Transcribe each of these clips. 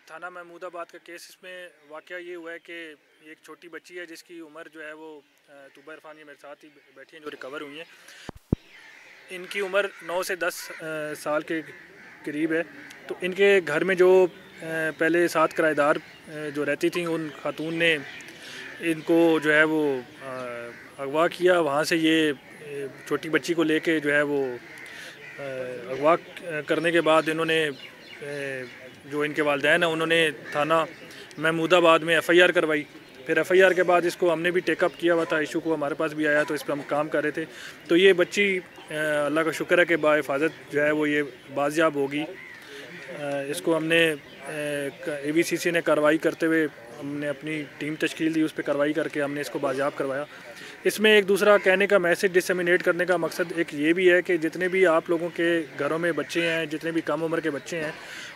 थाना महमूदाबाद का केस। इसमें वाक़या ये हुआ है कि एक छोटी बच्ची है जिसकी उम्र जो है वो तुबा इरफान, ये मेरे साथ ही बैठी हैं जो रिकवर हुई हैं। इनकी उम्र 9 से 10 साल के करीब है। तो इनके घर में जो पहले 7 किराएदार जो रहती थी, उन खातून ने इनको जो है वो अगवा किया। वहाँ से ये छोटी बच्ची को लेके जो है वो अगवा करने के बाद इन्होंने जो इनके वालिदैन हैं उन्होंने थाना महमूदाबाद में एफ़आईआर करवाई। फिर एफ़आईआर के बाद इसको हमने भी टेकअप किया हुआ था, इशू को हमारे पास भी आया, तो इस पर हम काम कर रहे थे। तो ये बच्ची अल्लाह का शुक्र है कि बाहिफाजत जो है वो ये बाजियाब होगी। इसको हमने AVCC ने कार्रवाई करते हुए हमने अपनी टीम तश्कील दी, उस पर कार्रवाई करके हमने इसको बाजियाब करवाया। इसमें एक दूसरा कहने का मैसेज डिसमिनेट करने का मकसद एक ये भी है कि जितने भी आप लोगों के घरों में बच्चे हैं, जितने भी कम उम्र के बच्चे हैं,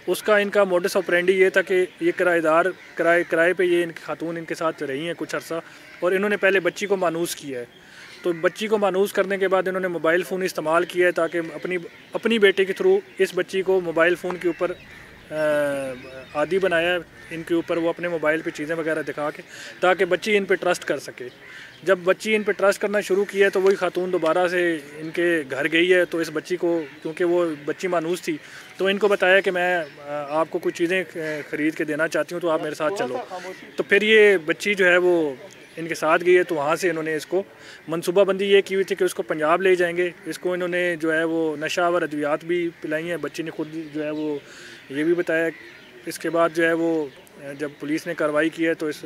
उसका इनका मोडस ऑपरेंडी ये था कि ये किराएदार किराए पे ये इनकी खातून इनके साथ रही हैं कुछ अर्सा, और इन्होंने पहले बच्ची को मानूस किया है। तो बच्ची को मानूस करने के बाद इन्होंने मोबाइल फ़ोन इस्तेमाल किया है ताकि अपनी बेटे के थ्रू इस बच्ची को मोबाइल फ़ोन के ऊपर आदी बनाया है इनके ऊपर, वो अपने मोबाइल पे चीज़ें वगैरह दिखा के, ताकि बच्ची इन पे ट्रस्ट कर सके। जब बच्ची इन पे ट्रस्ट करना शुरू किया है तो वही खातून दोबारा से इनके घर गई है। तो इस बच्ची को, क्योंकि वो बच्ची मानूस थी, तो इनको बताया कि मैं आपको कुछ चीज़ें ख़रीद के देना चाहती हूँ, तो आप मेरे साथ चलो। तो फिर ये बच्ची जो है वो इनके साथ गई है। तो वहाँ से इन्होंने इसको मनसूबाबंदी ये की हुई थी कि उसको पंजाब ले जाएंगे। इसको इन्होंने जो है वो नशा व अद्वियात भी पिलाई हैं। बच्ची ने खुद जो है वो ये भी बताया। इसके बाद जो है वो जब पुलिस ने कार्रवाई की है तो इस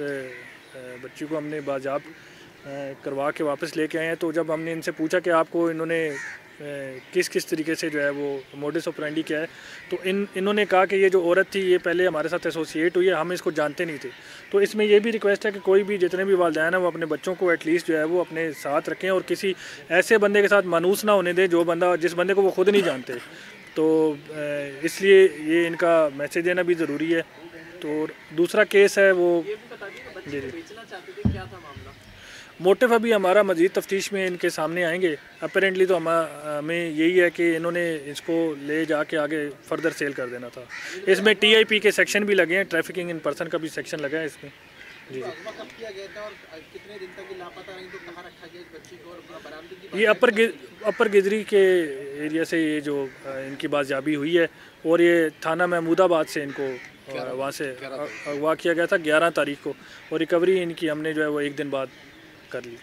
बच्ची को हमने बाजाब करवा के वापस लेके आए हैं। तो जब हमने इनसे पूछा कि आपको इन्होंने किस तरीके से जो है वो मोडस ऑपरेंडी क्या है, तो इन्होंने कहा कि ये जो औरत थी ये पहले हमारे साथ एसोसिएट हुई है, हम इसको जानते नहीं थे। तो इसमें ये भी रिक्वेस्ट है कि कोई भी जितने भी वालिदैन हैं वो अपने बच्चों को एटलीस्ट जो है वो अपने साथ रखें और किसी ऐसे बंदे के साथ मानूस ना होने दें जिस बंदे को वो खुद नहीं जानते। तो इसलिए ये इनका मैसेज देना भी ज़रूरी है। तो दूसरा केस है वो जी मोटिव अभी हमारा मज़ीद तफ्तीश में इनके सामने आएंगे। अपेरेंटली तो हमें यही है कि इन्होंने इसको ले जाके आगे फर्दर सेल कर देना था। इसमें TIP के सेक्शन भी लगे हैं, ट्रैफिकिंग इन पर्सन का भी सेक्शन लगा है इसमें। जी ये अपर गिदरी के एरिया से ये जो इनकी बाजियाबी हुई है, और ये थाना महमूदाबाद से इनको वहाँ से अगवा किया गया था 11 तारीख को, और रिकवरी इनकी हमने जो है वो एक दिन बाद कर ली।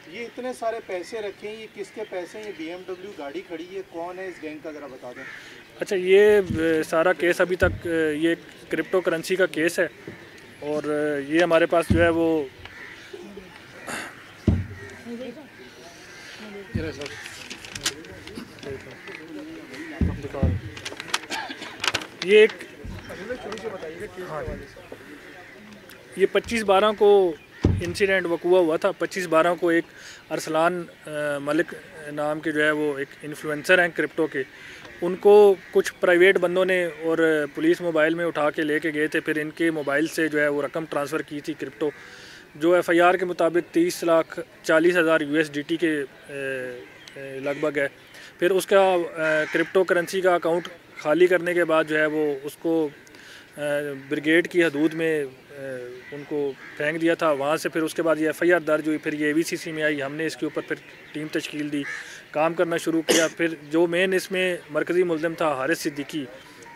ये इतने सारे पैसे रखे हैं, ये किसके पैसे हैं? ये BMW गाड़ी खड़ी है, कौन है इस गैंग का, ज़रा बता दें। अच्छा, ये सारा केस अभी तक ये क्रिप्टो करेंसी का केस है, और ये हमारे पास जो है वो ये एक ये 25/12 को इंसिडेंट वक़ुआ हुआ था। 25/12 को एक अरसलान मलिक नाम के जो है वो एक इन्फ्लुएंसर हैं क्रिप्टो के, उनको कुछ प्राइवेट बंदों ने और पुलिस मोबाइल में उठा के लेके गए थे। फिर इनके मोबाइल से जो है वो रकम ट्रांसफ़र की थी क्रिप्टो, जो FIR के मुताबिक 30,40,000 USDT के लगभग है। फिर उसका क्रिप्टो करेंसी का अकाउंट खाली करने के बाद जो है वो उसको ब्रिगेड की हदूद में उनको फेंक दिया था। वहाँ से फिर उसके बाद ये FIR दर्ज हुई, फिर ये AVCC में आई, हमने इसके ऊपर फिर टीम तश्कील दी, काम करना शुरू किया। फिर जो मेन इसमें मरकज़ी मुल्ज़िम था हारिस सिद्दीकी,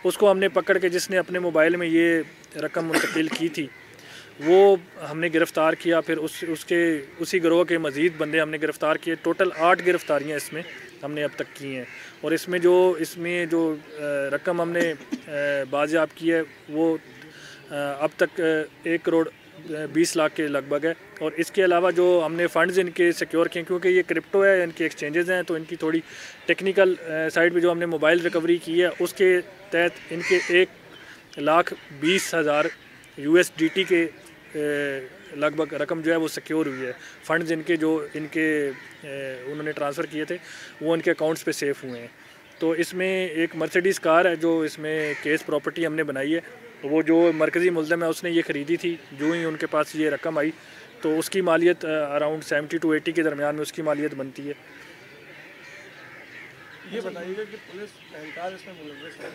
उसको हमने पकड़ के, जिसने अपने मोबाइल में ये रकम मुंतकिल की थी, वो हमने गिरफ़्तार किया। फिर उसी गिरोह के मज़ीद बंदे हमने गिरफ़्तार किए। टोटल 8 गिरफ़्तारियाँ इसमें हमने अब तक की हैं, और इसमें जो रकम हमने बाजियाब की है वो अब तक 1,20,00,000 के लगभग है। और इसके अलावा जो हमने फ़ंड्स इनके सिक्योर किए, क्योंकि ये क्रिप्टो है, इनके एक्सचेंजेस हैं, तो इनकी थोड़ी टेक्निकल साइड पे जो हमने मोबाइल रिकवरी की है उसके तहत इनके 1,20,000 USDT के लगभग रकम जो है वो सिक्योर हुई है। फ़ंड्स उन्होंने ट्रांसफ़र किए थे वो इनके अकाउंट्स पे सेफ़ हुए हैं। तो इसमें एक मर्सिडीज़ कार है जो इसमें केस प्रॉपर्टी हमने बनाई है। वो जो मरकज़ी मुल्ज़िम है उसने ये ख़रीदी थी। जो ही उनके पास ये रकम आई तो उसकी मालियत अराउंड 70 to 80 के दरमियान में उसकी मालियत बनती है। ये बताइएगा कि पुलिस एहलकार इसमें मुलव्वस है,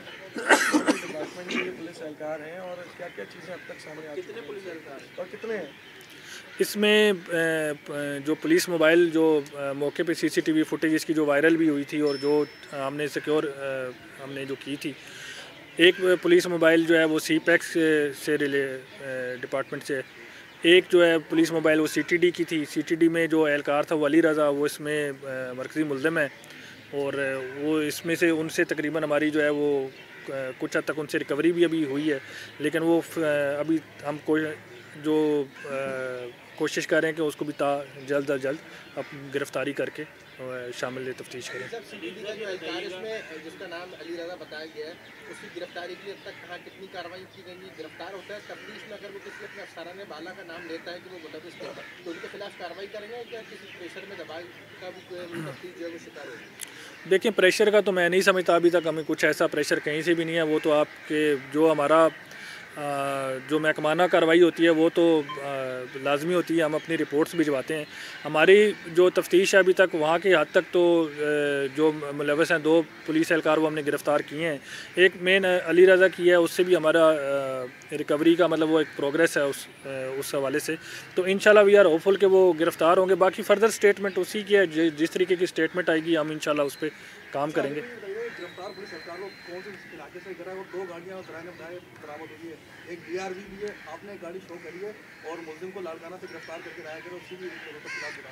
डिपार्टमेंट के पुलिस एहलकार हैं और क्या क्या चीज़ें अब तक सामने आ चुकी हैं? कितने पुलिस एहलकार और कितने हैं इसमें? जो पुलिस मोबाइल जो मौके पे सीसीटीवी फुटेज इसकी जो वायरल भी हुई थी और जो हमने सिक्योर हमने जो की थी, एक पुलिस मोबाइल जो है वो सीपैक्स से रिले डिपार्टमेंट से, एक जो है पुलिस मोबाइल वो सीटीडी की थी। सीटीडी में जो एहलकार था वो अली रज़ा, वो इसमें मरकज़ी मुल्ज़िम है और वो इसमें से उनसे तकरीबन हमारी जो है वो कुछ हद तक उनसे रिकवरी भी अभी हुई है, लेकिन वो अभी हम जो कोशिश कर रहे हैं कि उसको भी जल्द अज जल्द अब गिरफ़्तारी करके शामिल तफ्तीश करें। सीटीडी का जो एहलकार इसमें जिसका नाम अली रज़ा बताया गया है, उसकी गिरफ्तारी के लिए अब तक कहाँ कितनी कार्रवाई की गई है? गिरफ्तार होता है तफ्तीश में अगर वो किसी अपने अफसराने बाला का नाम लेता है कि वो मुलव्वस है तो उनके खिलाफ कार्रवाई करेंगे क्या किसी प्रेशर में दबाव का तफ्तीश जो है वो शिकार होगी? देखिए, प्रेशर का तो मैं नहीं समझता, अभी तक हमें कुछ ऐसा प्रेशर कहीं से भी नहीं है। वो तो आपके जो हमारा जो महकमाना कार्रवाई होती है वो तो लाजमी होती है, हम अपनी रिपोर्ट्स भिजवाते हैं। हमारी जो तफ्तीश है अभी तक वहाँ के हद तक तो जो मुलव्वस हैं 2 पुलिस एहलकार वो हमने गिरफ़्तार किए हैं। एक मेन अली रज़ा की है, उससे भी हमारा रिकवरी का मतलब वो एक प्रोग्रेस है उस हवाले से। तो इंशाल्लाह वी आर होपफुल कि वो गिरफ़्तार होंगे। बाकी फ़र्दर स्टेटमेंट उसी की है, जिस तरीके की स्टेटमेंट आएगी हम इंशाल्लाह उस पर काम करेंगे। गिरफ्तार पुलिस एहलकार को कौन से इलाके से करा है? 2 गाड़ियाँ बरामद हुई है, एक BRV भी है, आपने एक गाड़ी शो करी है और मुल्जिम को लालकाना से गिरफ्तार करके लाया गया, उसकी भी खिलाफ बता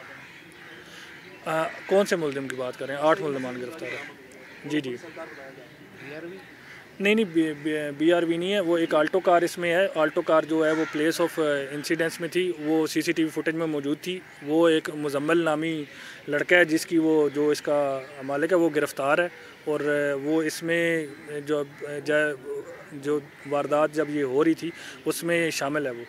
दें। कौन से मुल्जिम की बात करें? 8 मुल्ज़िमान गिरफ्तार है। जी नहीं, BRV नहीं है, वो एक आल्टो कार इसमें है। आल्टो कार जो है वो प्लेस ऑफ इंसिडेंट्स में थी, वो सीसीटीवी फुटेज में मौजूद थी। वो एक मुजम्मल नामी लड़का है जिसकी वो जो इसका मालिक है वो गिरफ़्तार है और वो इसमें जो वारदात जब ये हो रही थी उसमें शामिल है वो।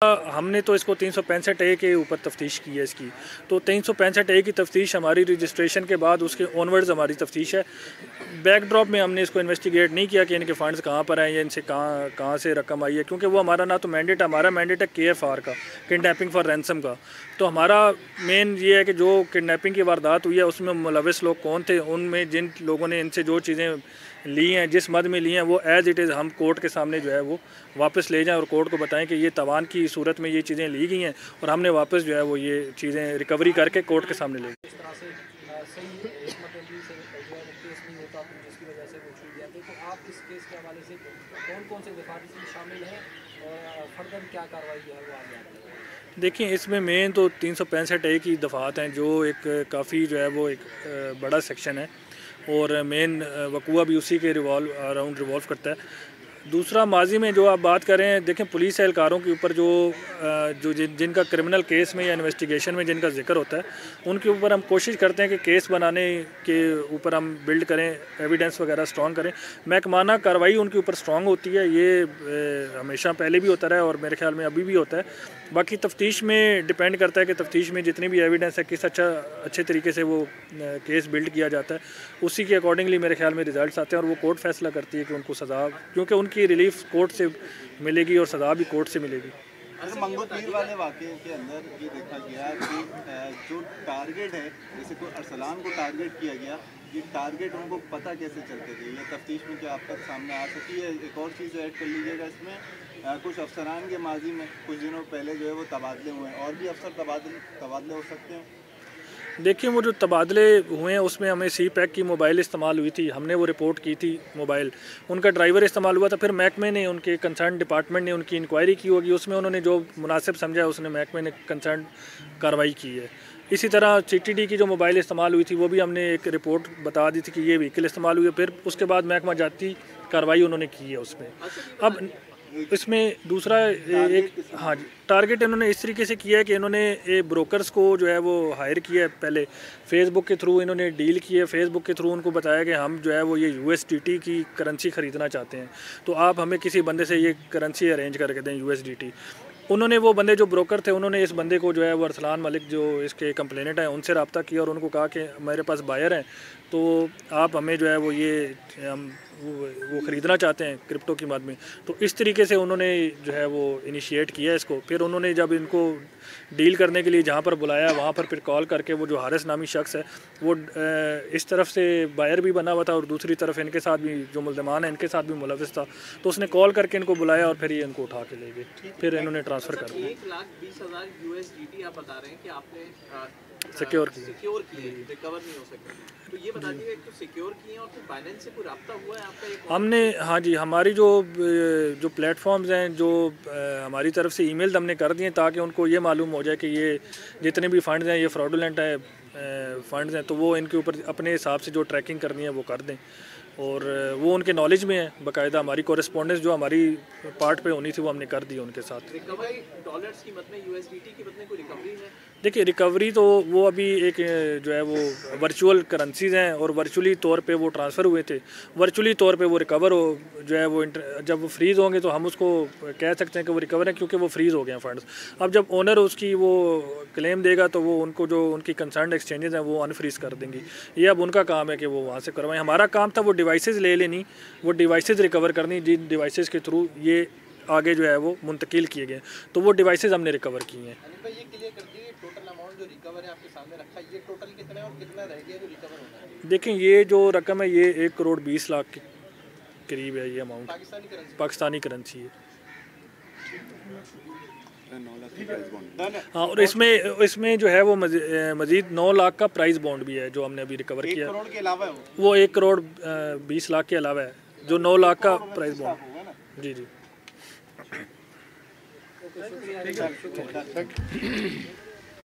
हमने तो इसको 365A के ऊपर तफ्तीश की है इसकी, तो 365A की तफ्तीश हमारी रजिस्ट्रेशन के बाद उसके ऑनवर्ड्स हमारी तफ्तीश है। बैकड्रॉप में हमने इसको इन्वेस्टिगेट नहीं किया कि इनके फ़ंड्स कहाँ पर हैं या इनसे कहाँ से रकम आई है, क्योंकि वो हमारा ना तो मैंडेट, हमारा मैंडेट है KFR का, किडनैपिंग फॉर रैंसम का। तो हमारा मेन ये है कि जो किडनैपिंग की वारदात हुई है उसमें मुलव्वस लोग कौन थे, उनमें जिन लोगों ने इनसे जो चीज़ें ली हैं, जिस मद में ली हैं, वो एज़ इट इज़ हम कोर्ट के सामने जो है वो वापस ले जाएं और कोर्ट को बताएं कि ये तवान की सूरत में ये चीज़ें ली गई हैं और हमने वापस जो है वो ये चीज़ें रिकवरी करके कोर्ट के सामने ले गए। इस तरह से सही हिकमत अमली से जो है केस नहीं होता तो जिसकी वजह से वो छूट जाते, तो आप इस केस के हवाले से कौन कौन से दफात इसमें शामिल हैं और फर्दर क्या कार्रवाई जो है वो आगे आती है? देखिए, इसमें मेन तो 365A की दफ़ात हैं जो एक काफ़ी जो है वो एक बड़ा सेक्शन है और मेन वकूआ भी उसी के अराउंड रिवॉल्व करता है। दूसरा, माजी में जो आप बात कर रहे हैं, देखें पुलिस एहलकारों के ऊपर जो जिनका क्रिमिनल केस में या इन्वेस्टिगेशन में जिनका जिक्र होता है, उनके ऊपर हम कोशिश करते हैं कि केस बनाने के ऊपर हम बिल्ड करें, एविडेंस वगैरह स्ट्रॉन्ग करें। महकमाना कार्रवाई उनके ऊपर स्ट्रॉन्ग होती है, ये हमेशा पहले भी होता रहा है और मेरे ख्याल में अभी भी होता है। बाकी तफ्तीश में डिपेंड करता है कि तफ्तीश में जितनी भी एविडेंस है किस अच्छे तरीके से वो केस बिल्ड किया जाता है, उसी के अकॉर्डिंगली मेरे ख्याल में रिजल्ट्स आते हैं और वो कोर्ट फैसला करती है कि उनको सज़ा, क्योंकि उनकी रिलीफ कोर्ट से मिलेगी और सज़ा भी कोर्ट से मिलेगी। मंगोपीर वाले वाक़े के अंदर ये देखा गया कि जो टारगेट है, जैसे कोई अरसलान को टारगेट किया गया, ये टारगेट उनको पता कैसे चलते थे? ये तफ्तीश में क्या आप तक सामने आ सकती है? एक और चीज़ ऐड कर लीजिएगा इसमें, कुछ अफसरान के माजी में कुछ दिनों पहले जो है वो तबादले हुए हैं, और भी अफसर तबादले हो सकते हैं। देखिए, वो जो तबादले हुए हैं उसमें हमें CPAC की मोबाइल इस्तेमाल हुई थी, हमने वो रिपोर्ट की थी मोबाइल, उनका ड्राइवर इस्तेमाल हुआ था। फिर महकमे ने, उनके कंसर्न डिपार्टमेंट ने उनकी इंक्वायरी की होगी, उसमें उन्होंने जो मुनासिब समझा उसने महकमे ने कंसर्न कार्रवाई की है। इसी तरह CTD की जो मोबाइल इस्तेमाल हुई थी वो भी हमने एक रिपोर्ट बता दी थी कि ये व्हीकल इस्तेमाल हुई है, फिर उसके बाद महकमा जाती कार्रवाई उन्होंने की है उसमें। अब इसमें दूसरा एक, हाँ जी, टारगेट इन्होंने इस तरीके से किया है कि इन्होंने ब्रोकर्स को जो है वो हायर किया है, पहले फेसबुक के थ्रू इन्होंने डील की है, फेसबुक के थ्रू उनको बताया कि हम जो है वो ये USDT की करेंसी ख़रीदना चाहते हैं, तो आप हमें किसी बंदे से ये करेंसी अरेंज करके दें USDT। उन्होंने, वो बंदे जो ब्रोकर थे, उन्होंने इस बंदे को जो है वो अरसलान मलिक जो इसके कंप्लेनेंट हैं उनसे रब्ता किया और उनको कहा कि मेरे पास बायर हैं, तो आप हमें जो है वो ये हम वो ख़रीदना चाहते हैं क्रिप्टो की मद में। तो इस तरीके से उन्होंने जो है वो इनिशिएट किया इसको। फिर उन्होंने जब इनको डील करने के लिए जहाँ पर बुलाया, वहाँ पर फिर कॉल करके वो जो हारिस नामी शख्स है वो इस तरफ से बायर भी बना हुआ था और दूसरी तरफ इनके साथ भी जो मुल्ज़मान है इनके साथ भी मुलविस था। तो उसने कॉल करके इनको बुलाया और फिर ये इनको उठा के ले गए, फिर इन्होंने ट्रांसफ़र कर दिया। 1,20,000 USDT आप बता रहे हैं कि आपने सिक्योर किए, रिकवर नहीं हो सके। तो ये बता दीजिए, एक तो सिक्योर किए और फिर बाइनेंस से कोई रब्ता हुआ है आपका? हमने, हाँ जी, हमारी जो प्लेटफॉर्म्स हैं जो हमारी तरफ से ईमेल हमने कर दिए ताकि उनको ये मालूम हो जाए कि ये जितने भी फ़ंड्स हैं ये फ्रॉडुलेंट है फ़ंड्स हैं, तो वो इनके ऊपर अपने हिसाब से जो ट्रैकिंग करनी है वो कर दें। और वो उनके नॉलेज में है, बाकायदा हमारी कोरेस्पोंडेंस जो हमारी पार्ट पे होनी थी वो हमने कर दी उनके साथ। रिकवरी डॉलर्स की मत में, USDT की मत में कोई रिकवरी है? देखिए, रिकवरी तो वो अभी एक जो है वो वर्चुअल करेंसीज़ हैं और वर्चुअली तौर पे वो ट्रांसफ़र हुए थे। वर्चुअली तौर पे वो रिकवर हो जो है वो जब वो फ्रीज़ होंगे तो हम उसको कह सकते हैं कि वो रिकवर है, क्योंकि वो फ्रीज़ हो गए हैं फ़ंड्स। अब जब ओनर उसकी वो क्लेम देगा तो वो उनको जो उनकी कंसर्न एक्सचेंजेस हैं वो अनफ्रीज़ कर देंगी। ये अब उनका काम है कि वो वहाँ से करवाएं। हमारा काम था वो डिवाइसेस ले लेनी, वो डिवाइसेस रिकवर करनी जिन डिवाइसेस के थ्रू ये आगे जो है वो मुंतकिल किए गए, तो वो डिवाइसेस हमने रिकवर किए हैं। ये क्लियर कर दिए टोटल अमाउंट जो रिकवर है आपके सामने रखा है, ये टोटल कितना है और कितना रह गया जो रिकवर होना है? देखें, ये जो रकम है ये 1,20,00,000 के करीब है ये अमाउंट, पाकिस्तानी करेंसी है। हाँ, और इसमें जो है वो मज़ीद 9 लाख का प्राइस बॉन्ड भी है जो हमने अभी रिकवर किया। 1 करोड़ के अलावा वो 1,20,00,000 के अलावा है जो 9 लाख का प्राइस बॉन्ड। जी जी। शुक्रिया।